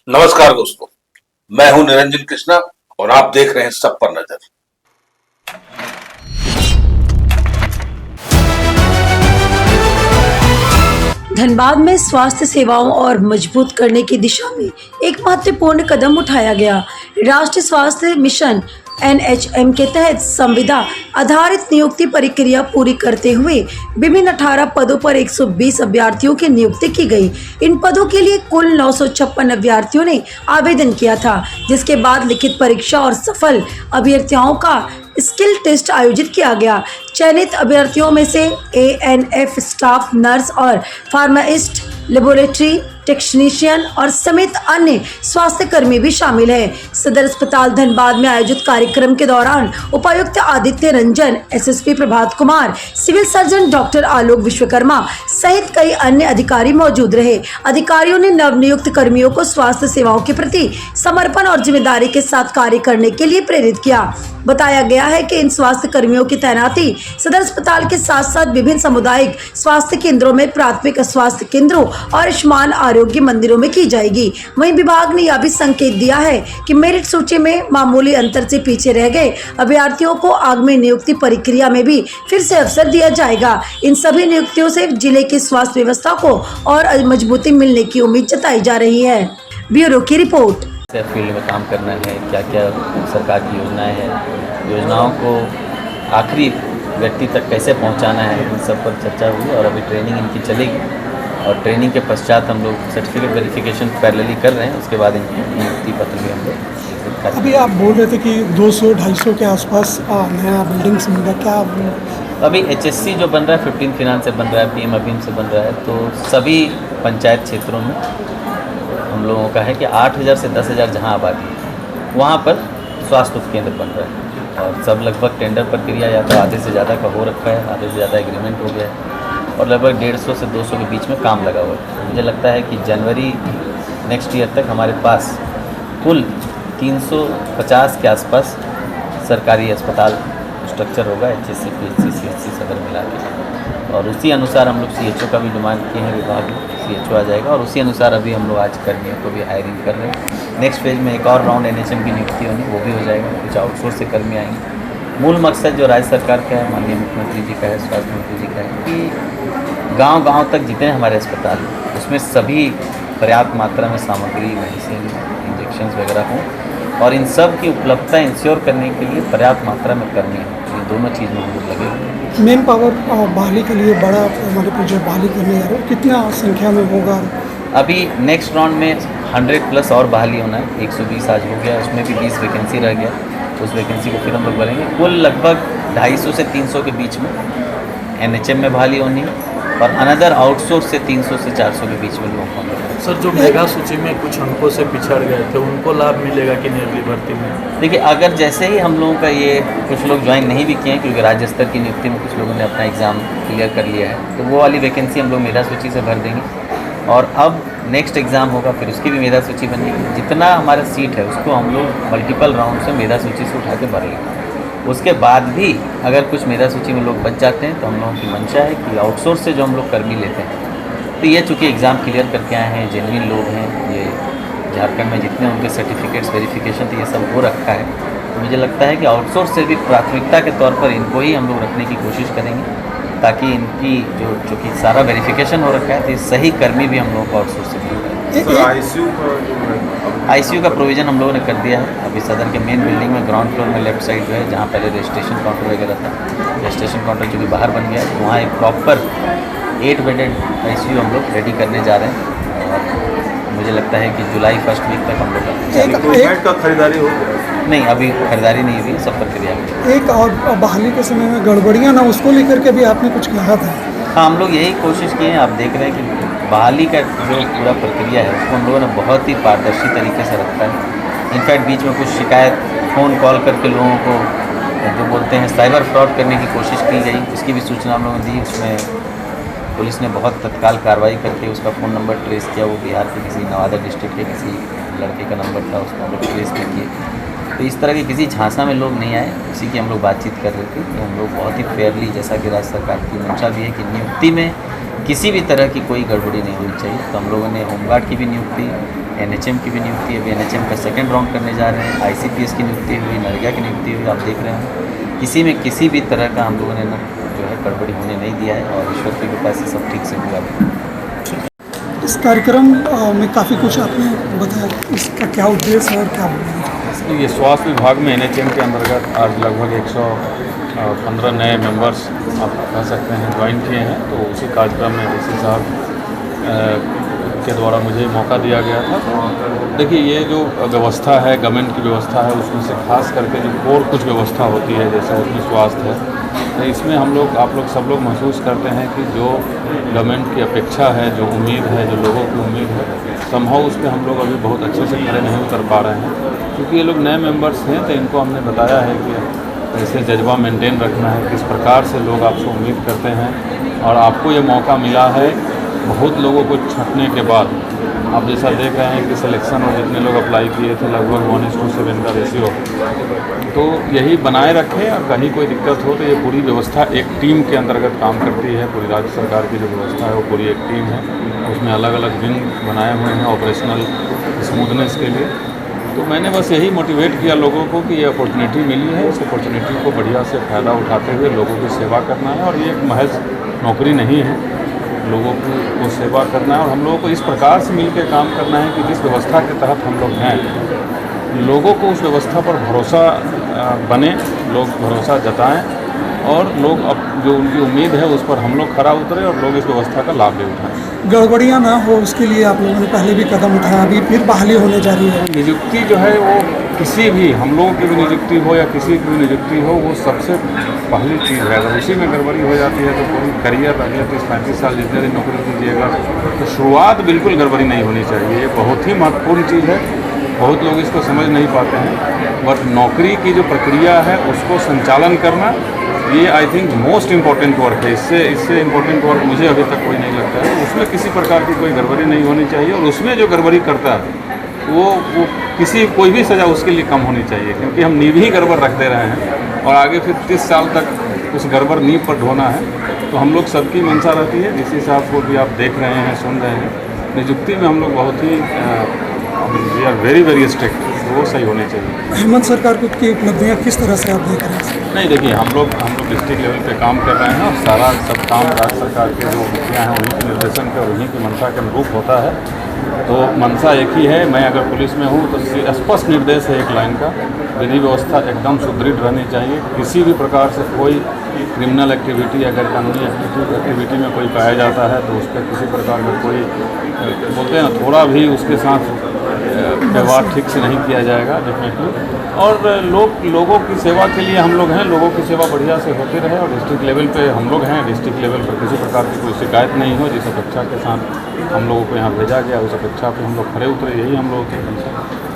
नमस्कार दोस्तों, मैं हूं निरंजन कृष्णा और आप देख रहे हैं सब पर नजर। धनबाद में स्वास्थ्य सेवाओं और मजबूत करने की दिशा में एक महत्वपूर्ण कदम उठाया गया। राष्ट्रीय स्वास्थ्य मिशन NHM के तहत संविदा आधारित नियुक्ति प्रक्रिया पूरी करते हुए विभिन्न 18 पदों पर 120 अभ्यर्थियों की नियुक्ति की गई। इन पदों के लिए कुल 956 अभ्यर्थियों ने आवेदन किया था, जिसके बाद लिखित परीक्षा और सफल अभ्यर्थियों का स्किल टेस्ट आयोजित किया गया। चयनित अभ्यर्थियों में से ANF स्टाफ नर्स और फार्मासिस्ट, लेबोरेटरी टेक्नीशियन और समेत अन्य स्वास्थ्य कर्मी भी शामिल हैं। सदर अस्पताल धनबाद में आयोजित कार्यक्रम के दौरान उपायुक्त Aditya Ranjan, SSP Prabhat Kumar, civil surgeon doctor आलोक विश्वकर्मा सहित कई अन्य अधिकारी मौजूद रहे। अधिकारियों ने नवनियुक्त कर्मियों को स्वास्थ्य सेवाओं के प्रति समर्पण और जिम्मेदारी के साथ कार्य करने के लिए प्रेरित किया। बताया गया है कि इन स्वास्थ्य कर्मियों की तैनाती सदर अस्पताल के साथ साथ विभिन्न सामुदायिक स्वास्थ्य केंद्रों में, प्राथमिक स्वास्थ्य केंद्रों और आयुष्मान आरोग्य मंदिरों में की जाएगी। वहीं विभाग ने यह भी संकेत दिया है कि मेरिट सूची में मामूली अंतर से पीछे रह गए अभ्यर्थियों को आगामी नियुक्ति प्रक्रिया में भी फिर से अवसर दिया जाएगा। इन सभी नियुक्तियों से जिले की स्वास्थ्य व्यवस्था को और मजबूती मिलने की उम्मीद जताई जा रही है। ब्यूरो की रिपोर्ट। फील्ड में काम करना है, क्या क्या सरकार की योजनाएं हैं, योजनाओं को आखिरी व्यक्ति तक कैसे पहुंचाना है, इन सब पर चर्चा हुई और अभी ट्रेनिंग इनकी चलेगी और ट्रेनिंग के पश्चात हम लोग सर्टिफिकेट वेरिफिकेशन पैरेलली कर रहे हैं। उसके बाद इनकी नियुक्ति पत्र भी हम लोग। अभी आप बोल रहे थे कि 200-250 के आसपास नया बिल्डिंग्स मिलेगा, क्या अभी HSC जो बन रहा है 15 फिनांस से बन रहा है, PM अफीम से बन रहा है, तो सभी पंचायत क्षेत्रों में हम लोगों का है कि 8,000 से 10,000 जहाँ आबादी है वहाँ पर स्वास्थ्य उपकेंद्र बन रहा है और सब लगभग टेंडर प्रक्रिया या तो आधे से ज़्यादा का हो रखा है, आधे से ज़्यादा एग्रीमेंट हो गया है और लगभग 150 से 200 के बीच में काम लगा हुआ है। मुझे लगता है कि जनवरी नेक्स्ट ईयर तक हमारे पास कुल 350 के आसपास सरकारी अस्पताल स्ट्रक्चर होगा, HSC, PHC, CHC सदर मिला के, और उसी अनुसार हम लोग CHO का भी डिमांड किए हैं। विभाग में CHO आ जाएगा और उसी अनुसार अभी हम लोग आज कर्मियों को भी हायरिंग कर रहे हैं। नेक्स्ट फेज में एक और राउंड NHM की नियुक्ति होनी, वो भी हो जाएगा। कुछ आउटसोर्स से कर्मी आएंगे। मूल मकसद जो राज्य सरकार का है, माननीय मुख्यमंत्री जी का है, स्वास्थ्य मंत्री जी का है कि गाँव-गाँव तक जितने हमारे अस्पताल हैं उसमें सभी पर्याप्त मात्रा में सामग्री, मेडिसिन, इंजेक्शंस वगैरह हों और इन सब की उपलब्धता इंश्योर करने के लिए पर्याप्त मात्रा में कर्मी हों। ये दोनों चीज़ में हम लोग लगे हुए हैं। मेन पावर बहाली के लिए बड़ा हमारे प्रोजेक्ट बहाली करने जा रहे हो, कितना संख्या में होगा? अभी नेक्स्ट राउंड में 100+ और बहाली होना है। 120 आज हो गया, उसमें भी 20 वैकेंसी रह गया, उस वैकेंसी को फिर हम लोग भरेंगे। कुल लगभग 250 से 300 के बीच में NHM में बहाली होनी है और अनदर आउटसोर्स से 300 से 400 के बीच में लोगों को। सर, जो मेगा सूची में कुछ अंकों से पिछड़ गए थे उनको लाभ मिलेगा कि नहीं अगली भर्ती में? देखिए, अगर जैसे ही हम लोगों का ये कुछ लोग ज्वाइन नहीं भी किए हैं क्योंकि राज्य स्तर की नियुक्ति में कुछ लोगों ने अपना एग्ज़ाम क्लियर कर लिया है, तो वो वाली वैकेंसी हम लोग मेधा सूची से भर देंगे और अब नेक्स्ट एग्ज़ाम होगा फिर उसकी भी मेधा सूची बनेगी। जितना हमारा सीट है उसको हम लोग मल्टीपल राउंड से मेधा सूची से उठा के भर लेंगे। उसके बाद भी अगर कुछ मेधा सूची में लोग बच जाते हैं तो हम लोगों की मंशा है कि आउटसोर्स से जो हम लोग कर्मी लेते हैं, तो ये चूँकि एग्ज़ाम क्लियर करके आए हैं, जेन्युइन लोग हैं, ये झारखंड में जितने उनके सर्टिफिकेट्स वेरिफिकेशन तो ये सब हो रखा है, तो मुझे लगता है कि आउटसोर्स से भी प्राथमिकता के तौर पर इनको ही हम लोग रखने की कोशिश करेंगे ताकि इनकी जो चूँकि सारा वेरिफिकेशन हो रखा है तो ये सही कर्मी भी हम लोगों को आउटसोर्स से मिल रहा है। ICU का प्रोविज़न हम लोगों ने कर दिया है। अभी सदन के मेन बिल्डिंग में ग्राउंड फ्लोर में लेफ्ट साइड जो है, जहाँ पहले रजिस्ट्रेशन काउंटर वगैरह था, रजिस्ट्रेशन काउंटर जो कि बाहर बन गया है, वहाँ एक प्रॉपर 8 बेडेड ICU हम लोग रेडी करने जा रहे हैं और मुझे लगता है कि जुलाई 1st वीक तक हम लोग बेड का खरीदारी हो गया? नहीं, अभी खरीदारी नहीं हुई, सब प्रक्रिया में। एक और बहाली के समय में गड़बड़ियाँ ना, उसको लेकर के भी आपने कुछ कहा था? हाँ, हम लोग यही कोशिश किए हैं। आप देख रहे हैं कि बहाली का जो पूरा प्रक्रिया है उसको हम लोगों ने बहुत ही पारदर्शी तरीके से रखा है। इनफैक्ट बीच में कुछ शिकायत फ़ोन कॉल करके लोगों को जो बोलते हैं साइबर फ्रॉड करने की कोशिश की गई, उसकी भी सूचना हम लोगों ने दी। उसमें पुलिस ने बहुत तत्काल कार्रवाई करके उसका फ़ोन नंबर ट्रेस किया। वो बिहार के किसी नवादा डिस्ट्रिक्ट के किसी लड़के का नंबर था, उसको हम लोग ट्रेस भी किए। तो इस तरह के किसी झांसा में लोग नहीं आए, इसी की हम लोग बातचीत कर रहे थे कि हम लोग बहुत ही फेयरली, जैसा कि राज्य सरकार की मंशा भी है कि नियुक्ति में किसी भी तरह की कोई गड़बड़ी नहीं होनी चाहिए। तो हम लोगों ने होमगार्ड की भी नियुक्ति, एनएचएम की भी नियुक्ति, अभी एनएचएम का सेकंड राउंड करने जा रहे हैं, आईसीपीएस की नियुक्ति हुई, नरेगा की नियुक्ति हुई, आप देख रहे हैं। किसी में किसी भी तरह का हम लोगों ने ना जो है गड़बड़ी होने नहीं दिया है और ईश्वर की कृपा से सब ठीक से हुआ है। इस कार्यक्रम में काफ़ी कुछ आपने बताया, इसका क्या उद्देश्य है और क्या बोलेंगे? ये स्वास्थ्य विभाग में एनएचएम के अंतर्गत आज लगभग 115 नए मेंबर्स आप कह सकते हैं ज्वाइन किए हैं। तो उसी कार्यक्रम में डीसी साहब के द्वारा मुझे मौका दिया गया था। तो देखिए, ये जो व्यवस्था है, गवर्नमेंट की व्यवस्था है, उसमें से खास करके जो और कुछ व्यवस्था होती है, जैसे उसमें स्वास्थ्य है, तो इसमें हम लोग, आप लोग सब लोग महसूस करते हैं कि जो गवर्नमेंट की अपेक्षा है, जो उम्मीद है, जो लोगों की उम्मीद है, संभव उस पर हम लोग अभी बहुत अच्छे से खड़े नहीं उतर पा रहे हैं। क्योंकि ये लोग नए मेंबर्स हैं, तो इनको हमने बताया है कि कैसे जज्बा मेंटेन रखना है, किस प्रकार से लोग आपसे उम्मीद करते हैं। और आपको ये मौका मिला है बहुत लोगों को छंटने के बाद। आप जैसा देख रहे हैं कि सिलेक्शन और जितने लोग अप्लाई किए थे लगभग 1:7 का रेशियो। तो यही बनाए रखें और कहीं कोई दिक्कत हो तो ये पूरी व्यवस्था एक टीम के अंतर्गत काम करती है। पूरी राज्य सरकार की जो व्यवस्था है वो पूरी एक टीम है, उसमें अलग अलग विंग बनाए हुए हैं ऑपरेशनल स्मूथनेस के लिए। तो मैंने बस यही मोटिवेट किया लोगों को कि ये अपॉर्चुनिटी मिली है, इस अपॉर्चुनिटी को बढ़िया से फ़ायदा उठाते हुए लोगों की सेवा करना है। और ये एक महज नौकरी नहीं है, लोगों को सेवा करना है। और हम लोगों को इस प्रकार से मिलकर काम करना है कि जिस व्यवस्था के तहत हम लोग हैं, लोगों को उस व्यवस्था पर भरोसा बने, लोग भरोसा जताएं और लोग अब जो उनकी उम्मीद है उस पर हम लोग खरा उतरे और लोग इस व्यवस्था का लाभ ले उठाएं। गड़बड़ियाँ ना हो उसके लिए आप लोगों ने पहले भी कदम उठाया, अभी फिर बहाली होने जा रही है। नियुक्ति जो है वो किसी भी, हम लोगों की भी नियुक्ति हो या किसी की भी नियुक्ति हो, वो सबसे पहली चीज़ है। अगर उसी में गड़बड़ी हो जाती है तो पूरी करियर अगले 30-35 साल जितने दिन नौकरी कीजिएगा, तो शुरुआत बिल्कुल गड़बड़ी नहीं होनी चाहिए। ये बहुत ही महत्वपूर्ण चीज़ है, बहुत लोग इसको समझ नहीं पाते हैं। बट नौकरी की जो प्रक्रिया है उसको संचालन करना, ये I think most important work है। इससे इम्पोर्टेंट वर्क मुझे अभी तक कोई नहीं लगता है। उसमें किसी प्रकार की कोई गड़बड़ी नहीं होनी चाहिए और उसमें जो गड़बड़ी करता है वो कोई भी सज़ा उसके लिए कम होनी चाहिए, क्योंकि हम नींव ही गड़बड़ रख दे रहे हैं और आगे फिर 30 साल तक उस गड़बड़ नींव पर ढोना है। तो हम लोग सबकी मंशा रहती है, डीसी साहब को भी आप देख रहे हैं, सुन रहे हैं। नियुक्ति में हम लोग बहुत ही वी आर वेरी स्ट्रिक्ट, वो सही होनी चाहिए। हेमंत सरकार की उपलब्धियाँ किस तरह से आप देख रहे हैं? नहीं, देखिए, हम लोग डिस्ट्रिक्ट लेवल पे काम कर रहे हैं और सारा सब काम राज्य सरकार के जो मुखिया हैं उन्हीं के निर्देशन पे और उन्हीं की मंशा के अनुरूप होता है। तो मंशा एक ही है। मैं अगर पुलिस में हूँ तो स्पष्ट निर्देश है एक लाइन का, विधि व्यवस्था एकदम सुदृढ़ रहनी चाहिए। किसी भी प्रकार से कोई क्रिमिनल एक्टिविटी या गैर कानूनी एक्टिविटी में कोई पाया जाता है तो उस पर किसी प्रकार का कोई बोलते हैं ना, थोड़ा भी उसके साथ व्यवहार ठीक से नहीं किया जाएगा डेफिनेटली। और लोगों की सेवा के लिए हम लोग हैं, लोगों की सेवा बढ़िया से होती रहे और डिस्ट्रिक्ट लेवल पे हम लोग हैं। डिस्ट्रिक्ट लेवल पर किसी प्रकार की कोई शिकायत नहीं हो, जिस अपेक्षा के साथ हम लोगों को यहाँ भेजा गया उस अपेक्षा पे हम लोग खरे उतरे, यही हम लोगों की मंशा है।